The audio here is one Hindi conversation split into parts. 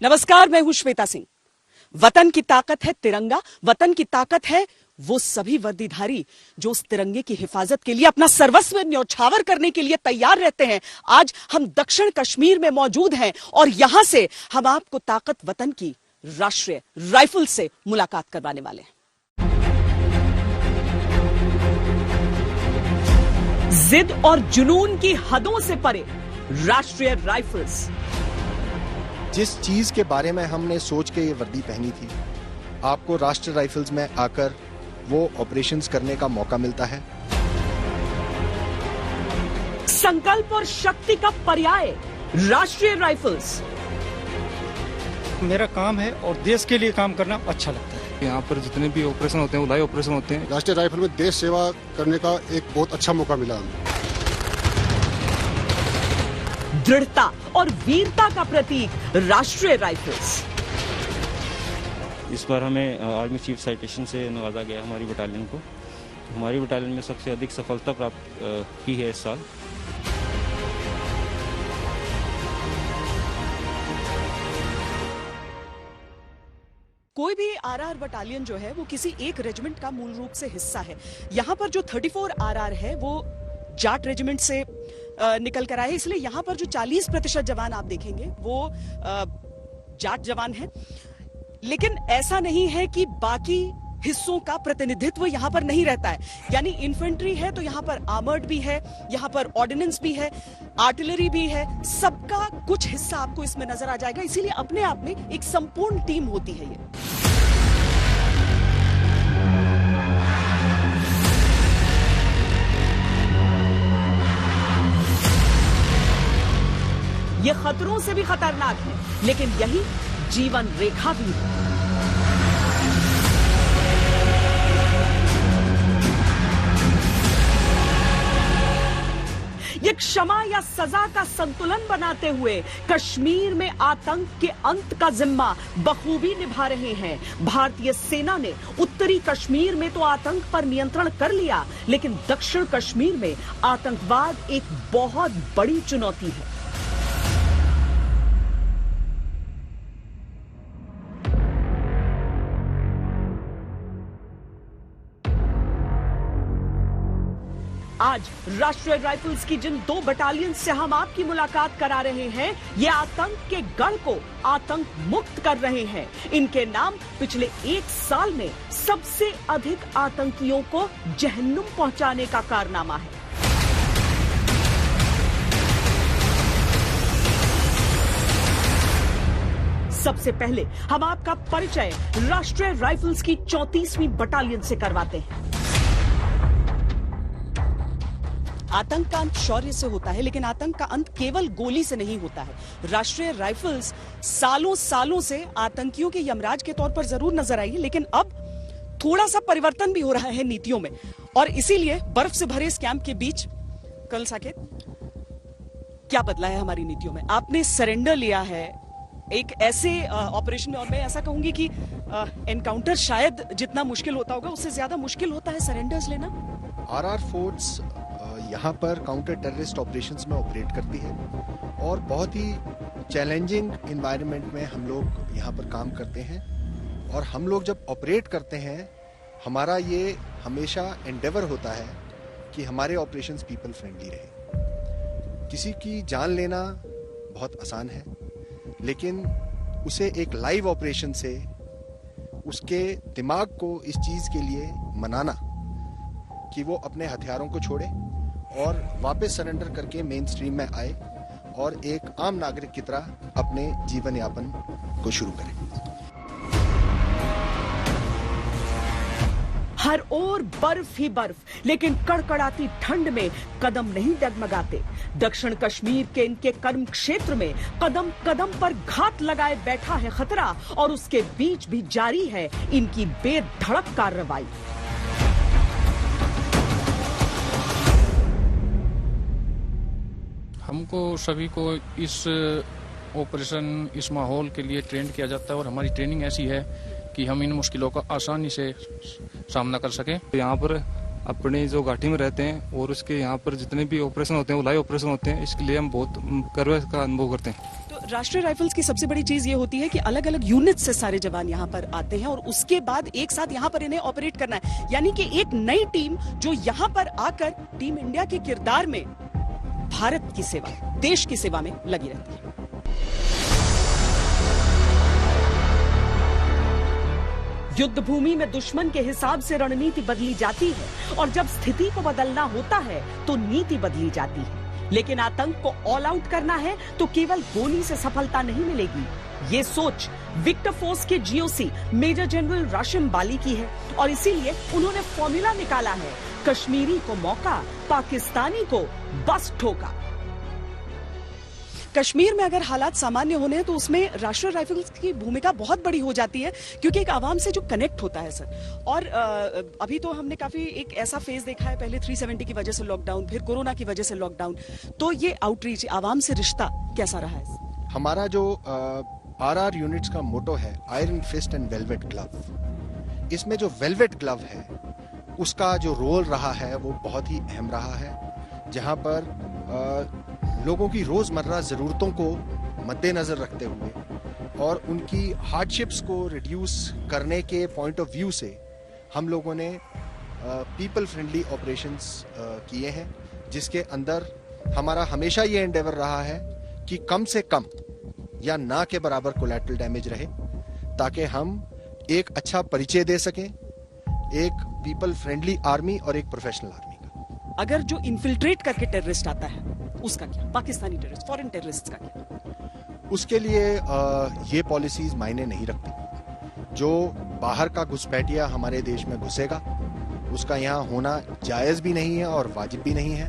नमस्कार, मैं हूं श्वेता सिंह। वतन की ताकत है तिरंगा, वतन की ताकत है वो सभी वर्दीधारी जो उस तिरंगे की हिफाजत के लिए अपना सर्वस्व न्यौछावर करने के लिए तैयार रहते हैं। आज हम दक्षिण कश्मीर में मौजूद हैं और यहां से हम आपको ताकत वतन की राष्ट्रीय राइफल से मुलाकात करवाने वाले हैं। जिद और जुनून की हदों से परे राष्ट्रीय राइफल्स। जिस चीज के बारे में हमने सोच के ये वर्दी पहनी थी, आपको राष्ट्रीय राइफल्स में आकर वो ऑपरेशंस करने का मौका मिलता है। संकल्प और शक्ति का पर्याय राष्ट्रीय राइफल्स। मेरा काम है और देश के लिए काम करना अच्छा लगता है। यहाँ पर जितने भी ऑपरेशन होते हैं वो लाइव ऑपरेशन होते हैं। राष्ट्रीय राइफल में देश सेवा करने का एक बहुत अच्छा मौका मिला हमें। दृढ़ता और वीरता का प्रतीक राष्ट्रीय राइफल्स। इस बार हमें आर्मी चीफ साइटेशन से नवाजा गया हमारी बटालियन को। हमारी बटालियन में सबसे अधिक सफलता प्राप्त की है इस साल। कोई भी आरआर बटालियन जो है वो किसी एक रेजिमेंट का मूल रूप से हिस्सा है। यहां पर जो 34 आरआर है वो जाट रेजिमेंट से निकल कर आए, इसलिए यहां पर जो 40% जवान आप देखेंगे वो जाट जवान हैं। लेकिन ऐसा नहीं है कि बाकी हिस्सों का प्रतिनिधित्व यहां पर नहीं रहता है। यानी इन्फेंट्री है तो यहां पर आर्मर्ड भी है, यहां पर ऑर्डिनेंस भी है, आर्टिलरी भी है। सबका कुछ हिस्सा आपको इसमें नजर आ जाएगा। इसीलिए अपने आप में एक संपूर्ण टीम होती है ये खतरों से भी खतरनाक है, लेकिन यही जीवन रेखा भी है। ये क्षमा या सजा का संतुलन बनाते हुए कश्मीर में आतंक के अंत का जिम्मा बखूबी निभा रहे हैं। भारतीय सेना ने उत्तरी कश्मीर में तो आतंक पर नियंत्रण कर लिया, लेकिन दक्षिण कश्मीर में आतंकवाद एक बहुत बड़ी चुनौती है। आज राष्ट्रीय राइफल्स की जिन 2 बटालियन से हम आपकी मुलाकात करा रहे हैं, ये आतंक के गढ़ को आतंक मुक्त कर रहे हैं। इनके नाम पिछले 1 साल में सबसे अधिक आतंकियों को जहन्नुम पहुंचाने का कारनामा है। सबसे पहले हम आपका परिचय राष्ट्रीय राइफल्स की 34वीं बटालियन से करवाते हैं। आतंक का अंत शौर्य से होता है, लेकिन आतंक का अंत केवल गोली से नहीं होता है। राष्ट्रीय राइफल्स सालों सालों से आतंकियों के यमराज के तौर पर जरूर नजर आई है, लेकिन अब थोड़ा सा परिवर्तन भी हो रहा है नीतियों में। और इसीलिए बर्फ से भरे इस कैंप के बीच कर्नल साकेत, क्या बदला है हमारी नीतियों में? आपने सरेंडर लिया है एक ऐसे ऑपरेशन में, और मैं ऐसा कहूंगी कि एनकाउंटर शायद जितना मुश्किल होता होगा उससे ज्यादा मुश्किल होता है सरेंडर्स लेना। आरआर फोर्स यहाँ पर काउंटर टेररिस्ट ऑपरेशंस में ऑपरेट करती है और बहुत ही चैलेंजिंग एनवायरनमेंट में हम लोग यहाँ पर काम करते हैं। और हम लोग जब ऑपरेट करते हैं, हमारा ये हमेशा एंडेवर होता है कि हमारे ऑपरेशंस पीपल फ्रेंडली रहे। किसी की जान लेना बहुत आसान है, लेकिन उसे एक लाइव ऑपरेशन से उसके दिमाग को इस चीज के लिए मनाना कि वो अपने हथियारों को छोड़े और वापस सरेंडर करके मेन स्ट्रीम में आए और एक आम नागरिक की तरह अपने जीवन यापन को शुरू करें। हर ओर बर्फ ही बर्फ, लेकिन कड़कड़ाती ठंड में कदम नहीं डगमगाते। दक्षिण कश्मीर के इनके कर्म क्षेत्र में कदम कदम पर घात लगाए बैठा है खतरा, और उसके बीच भी जारी है इनकी बेधड़क कार्रवाई। हमको सभी को इस ऑपरेशन, इस माहौल के लिए ट्रेन किया जाता है और हमारी ट्रेनिंग ऐसी है कि हम इन मुश्किलों का आसानी से सामना कर सकें। यहाँ पर अपने जो घाटी में रहते हैं और उसके यहाँ पर जितने भी ऑपरेशन होते हैं वो लाइव ऑपरेशन होते हैं, इसके लिए हम बहुत गर्व का अनुभव करते हैं। तो राष्ट्रीय राइफल्स की सबसे बड़ी चीज ये होती है कि अलग अलग यूनिट से सारे जवान यहाँ पर आते हैं और उसके बाद एक साथ यहाँ पर इन्हें ऑपरेट करना है, यानी कि एक नई टीम जो यहाँ पर आकर टीम इंडिया के किरदार में भारत की सेवा, देश की सेवा में लगी रहती है। युद्ध भूमि में दुश्मन के हिसाब से रणनीति बदली जाती है और जब स्थिति को बदलना होता है तो नीति बदली जाती है। लेकिन आतंक को ऑल आउट करना है तो केवल गोली से सफलता नहीं मिलेगी। ये सोच विक्टर फोर्स के जीओसी मेजर जनरल राशिम बाली की है और इसीलिए उन्होंने फॉर्मूला निकाला है, कश्मीरी को मौका, पाकिस्तानी को बस ठोका। कश्मीर में अगर हालात सामान्य होने हैं तो उसमें राष्ट्रीय राइफल्स की भूमिका बहुत बड़ी हो जाती है, क्योंकि एक आवाम से जो कनेक्ट होता है सर। और अभी तो हमने काफी एक ऐसा फेज देखा है, पहले 370 की वजह से लॉकडाउन, फिर कोरोना की वजह से लॉकडाउन, तो ये आउटरीच, आवाम से रिश्ता कैसा रहा है? हमारा जो आरआर यूनिट्स का मोटो है iron fist and velvet glove, इसमें जो वेलवेट ग्लव है उसका जो रोल रहा है वो बहुत ही अहम रहा है, जहां पर लोगों की रोजमर्रा ज़रूरतों को मद्देनजर रखते हुए और उनकी हार्डशिप्स को रिड्यूस करने के पॉइंट ऑफ व्यू से हम लोगों ने पीपल फ्रेंडली ऑपरेशंस किए हैं, जिसके अंदर हमारा हमेशा ये एंडेवर रहा है कि कम से कम या ना के बराबर कोलैटरल डैमेज रहे, ताकि हम एक अच्छा परिचय दे सकें एक पीपल फ्रेंडली आर्मी और एक प्रोफेशनल आर्मी का। अगर जो इन्फिल्ट्रेट करके टेररिस्ट आता है उसका क्या? पाकिस्तानी टेररिस्ट, फॉरेन टेररिस्ट का क्या? उसके लिए ये पॉलिसीज मायने नहीं रखती। जो बाहर का घुसपैठिया हमारे देश में घुसेगा उसका यहाँ होना जायज़ भी नहीं है और वाजिब भी नहीं है।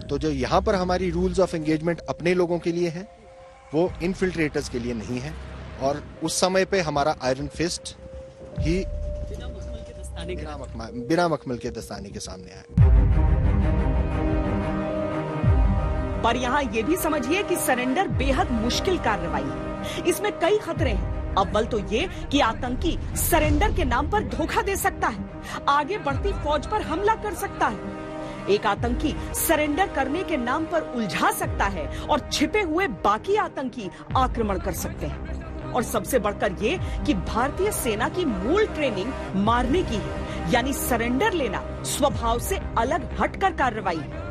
तो जो यहाँ पर हमारी रूल्स ऑफ एंगेजमेंट अपने लोगों के लिए हैं वो इन्फिल्ट्रेटर्स के लिए नहीं है, और उस समय पे हमारा आयरन फिस्ट ही बिना मखमल के दस्ताने के सामने आया। पर यहाँ ये भी समझिए कि सरेंडर बेहद मुश्किल कार्रवाई है। इसमें कई खतरे हैं। अव्वल तो ये कि आतंकी सरेंडर के नाम पर धोखा दे सकता है, आगे बढ़ती फौज पर हमला कर सकता है। एक आतंकी सरेंडर करने के नाम पर उलझा सकता है और छिपे हुए बाकी आतंकी आक्रमण कर सकते हैं। और सबसे बढ़कर ये कि भारतीय सेना की मूल ट्रेनिंग मारने की है, यानी सरेंडर लेना स्वभाव से अलग हटकर कार्रवाई है।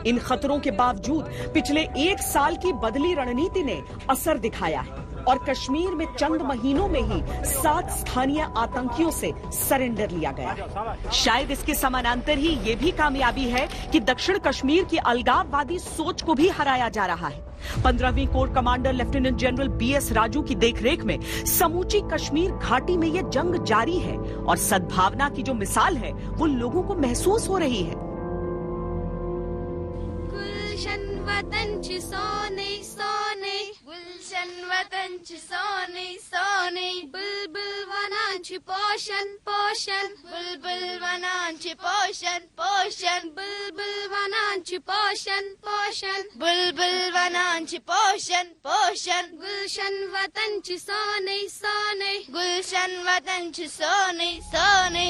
इन खतरों के बावजूद पिछले एक साल की बदली रणनीति ने असर दिखाया है और कश्मीर में चंद महीनों में ही 7 स्थानीय आतंकियों से सरेंडर लिया गया। शायद इसके समानांतर ही ये भी कामयाबी है कि दक्षिण कश्मीर की अलगाववादी सोच को भी हराया जा रहा है। 15वीं core commander lieutenant general BS Raju की देखरेख में समूची कश्मीर घाटी में ये जंग जारी है और सद्भावना की जो मिसाल है वो लोगों को महसूस हो रही है। गुलशन वतन च सोने सोने, गुलशन वतन च सोने सोने, बुलबुल वनां च पोषण पोषण, बुलबुल वनां च पोषण पोषण, बुलबुल वनां च पोषण पोषण, बुलबुल वनां च पोषण पोषण, गुलशन वतन च सोने सोने, गुलशन वतन च सोने सोने।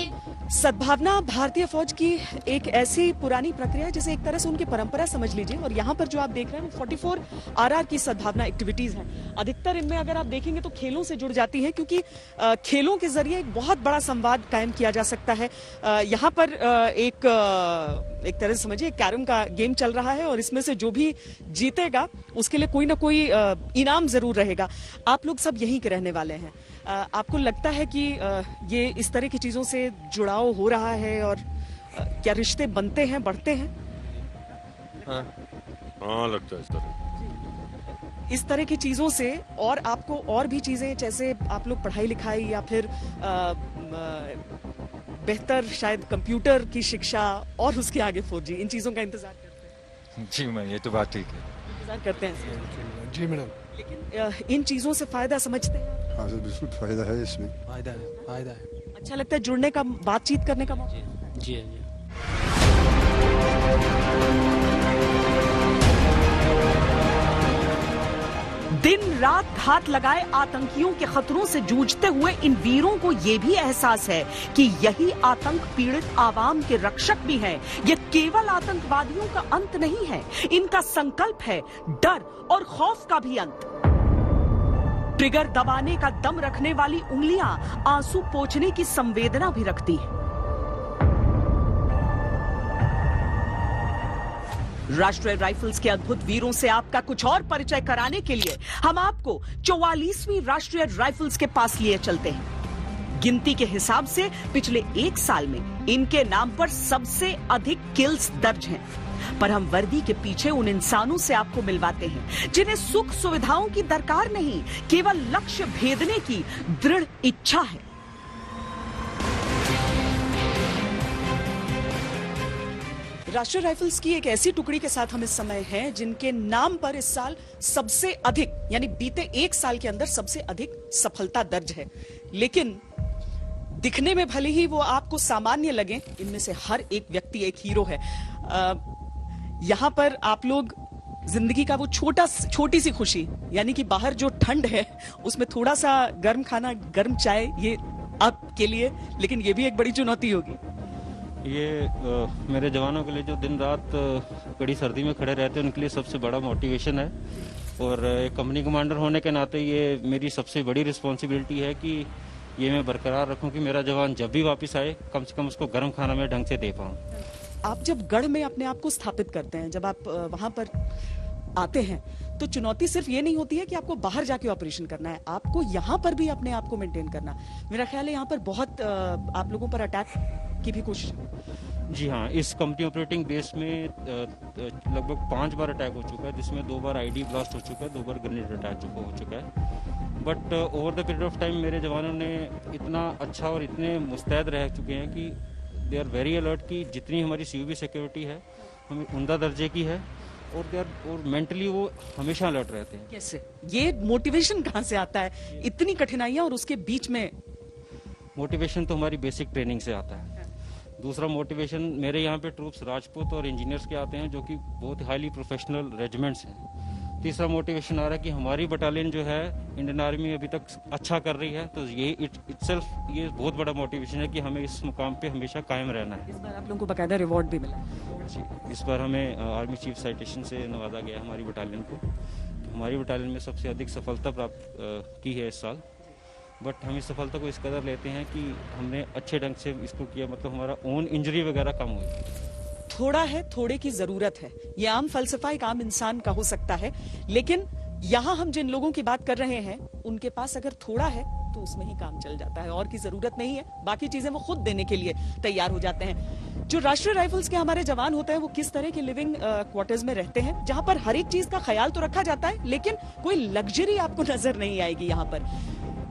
सद्भावना भारतीय फौज की एक ऐसी पुरानी प्रक्रिया है जिसे एक तरह से उनकी परंपरा समझ लीजिए। और यहाँ पर जो आप देख रहे हैं 44 RR की सद्भावना एक्टिविटीज हैं। अधिकतर इनमें अगर आप देखेंगे तो खेलों से जुड़ जाती हैं, क्योंकि खेलों के जरिए एक बहुत बड़ा संवाद कायम किया जा सकता है। यहाँ पर एक तरह से समझिए कैरम का गेम चल रहा है और इसमें से जो भी जीतेगा उसके लिए कोई ना कोई इनाम जरूर रहेगा। आप लोग सब यहीं के रहने वाले हैं। आपको लगता है कि ये इस तरह की चीजों से जुड़ाव हो रहा है और क्या रिश्ते बनते हैं, बढ़ते हैं? हाँ लगता है इस तरह। इस तरह की चीजों से और आपको और भी चीजें, जैसे आप लोग पढ़ाई लिखाई या फिर बेहतर शायद कंप्यूटर की शिक्षा और उसके आगे 4G, इन चीजों का इंतजार करते हैं? जी मैम, ये तो बात ठीक है, इंतजार करते हैं। जी मैडम। लेकिन इन चीजों से फायदा समझते हैं? हाँ सर, बिल्कुल फायदा है इसमें। फायदा है। अच्छा लगता है जुड़ने का, बातचीत करने का मौका? जी। दिन रात घात लगाए आतंकियों के खतरों से जूझते हुए इन वीरों को ये भी एहसास है कि यही आतंक पीड़ित आवाम के रक्षक भी हैं। ये केवल आतंकवादियों का अंत नहीं है, इनका संकल्प है डर और खौफ का भी अंत। ट्रिगर दबाने का दम रखने वाली उंगलियां आंसू पोंछने की संवेदना भी रखती हैं। राष्ट्रीय राइफल्स के अद्भुत वीरों से आपका कुछ और परिचय कराने के लिए हम आपको 44वीं राष्ट्रीय राइफल्स के पास लिए चलते हैं। गिनती के हिसाब से पिछले 1 साल में इनके नाम पर सबसे अधिक किल्स दर्ज हैं। पर हम वर्दी के पीछे उन इंसानों से आपको मिलवाते हैं जिन्हें सुख सुविधाओं की दरकार नहीं, केवल लक्ष्य भेदने की दृढ़ इच्छा है। राष्ट्रीय राइफल्स की एक ऐसी टुकड़ी के साथ हम इस समय हैं जिनके नाम पर इस साल सबसे अधिक, यानी बीते 1 साल के अंदर सबसे अधिक सफलता दर्ज है। लेकिन दिखने में भले ही वो आपको सामान्य लगे, इनमें से हर एक व्यक्ति एक हीरो है। यहां पर आप लोग जिंदगी का वो छोटी सी खुशी, यानी कि बाहर जो ठंड है उसमें थोड़ा सा गर्म खाना, गर्म चाय, ये आपके लिए, लेकिन ये भी एक बड़ी चुनौती होगी। ये मेरे जवानों के लिए जो दिन रात कड़ी सर्दी में खड़े रहते हैं उनके लिए सबसे बड़ा मोटिवेशन है। और एक कंपनी कमांडर होने के नाते ये मेरी सबसे बड़ी रिस्पॉन्सिबिलिटी है कि ये मैं बरकरार रखूं कि मेरा जवान जब भी वापस आए कम से कम उसको गर्म खाना मैं ढंग से दे पाऊं। आप जब गढ़ में अपने आप को स्थापित करते हैं, जब आप वहां पर आते हैं, तो चुनौती सिर्फ ये नहीं होती है कि आपको बाहर जाके ऑपरेशन करना है, आपको यहाँ पर भी अपने आप को मेंटेन करना। मेरा ख्याल है यहाँ पर बहुत आप लोगों पर अटैक की भी कोशिश। जी हाँ, इस कंपनी ऑपरेटिंग बेस में लगभग 5 बार अटैक हो चुका है, जिसमें 2 बार आईडी ब्लास्ट हो चुका है, 2 बार ग्रेनेड अटैक हो चुका है। But over the period of time मेरे जवानों ने इतना अच्छा और इतने मुस्तैद रह चुके हैं कि दे आर वेरी अलर्ट कि जितनी हमारी सीयूबी सिक्योरिटी है हमें उम्दा दर्जे की है, और मेंटली वो हमेशा अलर्ट रहते हैं। कैसे ये मोटिवेशन कहाँ से आता है, इतनी कठिनाइयां और उसके बीच में? मोटिवेशन तो हमारी बेसिक ट्रेनिंग से आता है। दूसरा मोटिवेशन मेरे यहाँ पे ट्रूप्स राजपूत और इंजीनियर्स के आते हैं जो कि बहुत हाईली प्रोफेशनल रेजिमेंट्स हैं। तीसरा मोटिवेशन आ रहा है कि हमारी बटालियन जो है इंडियन आर्मी अभी तक अच्छा कर रही है, तो ये इटसेल्फ ये बहुत बड़ा मोटिवेशन है कि हमें इस मुकाम पे हमेशा कायम रहना है। इस बार आप लोगों को बाकायदा रिवॉर्ड भी मिला जी, इस बार हमें आर्मी चीफ साइटेशन से नवाजा गया हमारी बटालियन को। हमारी बटालियन में सबसे अधिक सफलता प्राप्त की है इस साल। बट हम इस सफलता को इस कदर लेते हैं कि हमने अच्छे ढंग से इसको किया, मतलब हमारा ओन इंजरी वगैरह कम हुई। थोड़ा है, थोड़े की जरूरत है, ये आम फलसफा एक आम इंसान का हो सकता है, लेकिन यहाँ हम जिन लोगों की बात कर रहे हैं उनके पास अगर थोड़ा है तो उसमें ही काम चल जाता है, और की जरूरत नहीं है, बाकी चीजें वो खुद देने के लिए तैयार हो जाते हैं। जो राष्ट्रीय राइफल्स के हमारे जवान होते हैं वो किस तरह के लिविंग क्वार्टर्स में रहते हैं, जहां पर हर एक चीज का ख्याल तो रखा जाता है, लेकिन कोई लग्जरी आपको नजर नहीं आएगी यहाँ पर,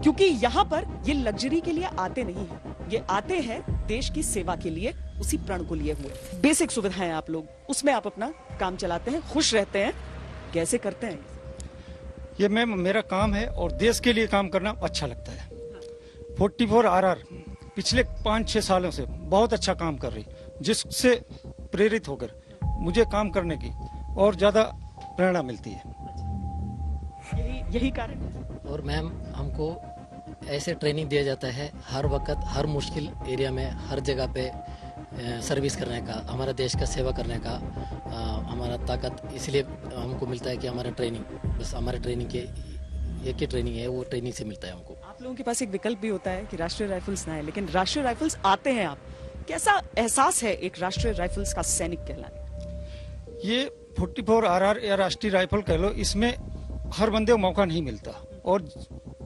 क्योंकि यहाँ पर ये लग्जरी के लिए आते नहीं है, ये आते हैं देश की सेवा के लिए, उसी प्रण को लिए हुए। बेसिक सुविधाएं आप लोग, उसमें आप अपना काम चलाते हैं, खुश रहते हैं, कैसे करते हैं? ये मेरा काम है और देश के लिए काम करना अच्छा लगता है। 44 RR पिछले 5-6 सालों से बहुत अच्छा काम कर रही, जिससे प्रेरित होकर मुझे काम करने की और ज्यादा प्रेरणा मिलती है। यही कारण है। और मैम, हमको ऐसे ट्रेनिंग दिया जाता है हर वक्त, हर मुश्किल एरिया में, हर जगह पे सर्विस करने का, हमारा देश का सेवा करने का हमारा ताकत इसलिए हमको मिलता है कि हमारा ट्रेनिंग, बस हमारे ट्रेनिंग के एक ही ट्रेनिंग है, वो ट्रेनिंग से मिलता है हमको। आप लोगों के पास एक विकल्प भी होता है कि राष्ट्रीय राइफल्स ना है, लेकिन राष्ट्रीय राइफल्स आते हैं आप, कैसा एहसास है एक राष्ट्रीय राइफल्स का सैनिक कहलाने? ये 44 RR या राष्ट्रीय राइफल कह लो, इसमें हर बंदे को मौका नहीं मिलता, और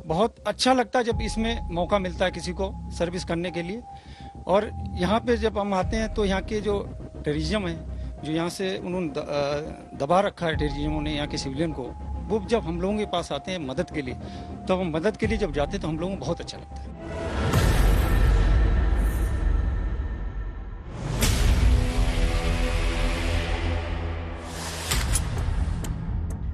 बहुत अच्छा लगता है जब इसमें मौका मिलता है किसी को सर्विस करने के लिए। और यहाँ पे जब हम आते हैं तो यहाँ के जो टेररिज्म है, जो यहाँ से उन्होंने दबा रखा है टेररिज्मों ने यहाँ के सिविलियन को, वो जब हम लोगों के पास आते हैं मदद के लिए, तो हम मदद के लिए जब जाते हैं तो हम लोगों को बहुत अच्छा लगता है।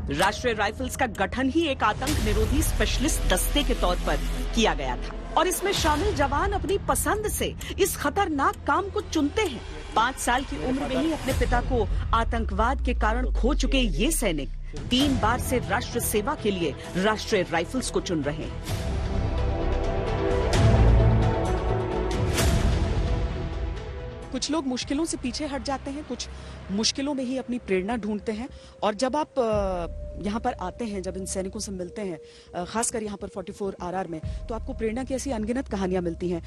राष्ट्रीय राइफल्स का गठन ही एक आतंक निरोधी स्पेशलिस्ट दस्ते के तौर पर किया गया था, और इसमें शामिल जवान अपनी पसंद से इस खतरनाक काम को चुनते हैं। 5 साल की उम्र में ही अपने पिता को आतंकवाद के कारण खो चुके ये सैनिक 3 बार से राष्ट्र सेवा के लिए राष्ट्रीय राइफल्स को चुन रहे हैं। कुछ लोग मुश्किलों से पीछे हट जाते हैं, कुछ मुश्किलों में ही अपनी प्रेरणा ढूंढते हैं। और जब आप यहाँ पर आते हैं, जब इन सैनिकों से मिलते हैं, खासकर यहाँ पर 44 RR में, तो आपको प्रेरणा की ऐसी अनगिनत कहानियां मिलती हैं।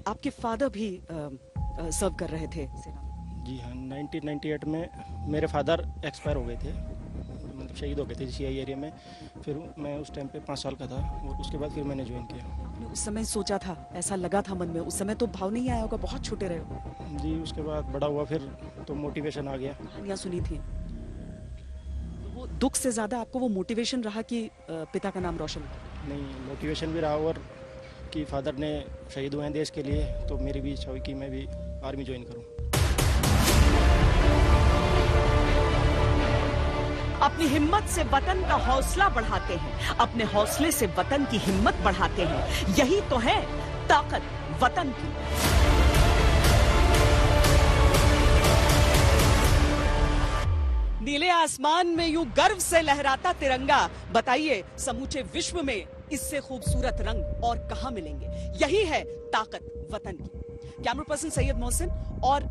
आपके फादर भी सर्व कर रहे थे सेना में। जी हाँ, 1998 में मेरे फादर एक्सपायर हो गए थे, मतलब शहीद हो गए थे CI एरिया में। फिर मैं उस टाइम पे 5 साल का था और उसके बाद फिर मैंने ज्वाइन किया। आपने उस समय सोचा था, ऐसा लगा था मन में? उस समय तो भाव नहीं आया होगा, बहुत छोटे रहे हो। जी, उसके बाद बड़ा हुआ फिर तो मोटिवेशन आ गया। कहानियां सुनी थी, तो वो दुख से ज्यादा आपको वो मोटिवेशन रहा कि पिता का नाम रोशन हो? नहीं, मोटिवेशन भी रहा और कि फादर ने शहीद हुए हैं देश के लिए, तो मेरी भी इच्छा हुई कि मैं भी आर्मी ज्वाइन करूं। अपनी हिम्मत से वतन का हौसला बढ़ाते हैं, अपने हौसले से वतन की हिम्मत बढ़ाते हैं। यही तो है ताकत वतन की। नीले आसमान में यूं गर्व से लहराता तिरंगा, बताइए समूचे विश्व में इससे खूबसूरत रंग और कहां मिलेंगे? यही है ताकत वतन की। कैमरा पर्सन सैयद मोहसिन और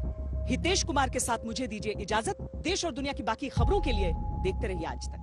हितेश कुमार के साथ मुझे दीजिए इजाजत। देश और दुनिया की बाकी खबरों के लिए देखते रहिए आज तक।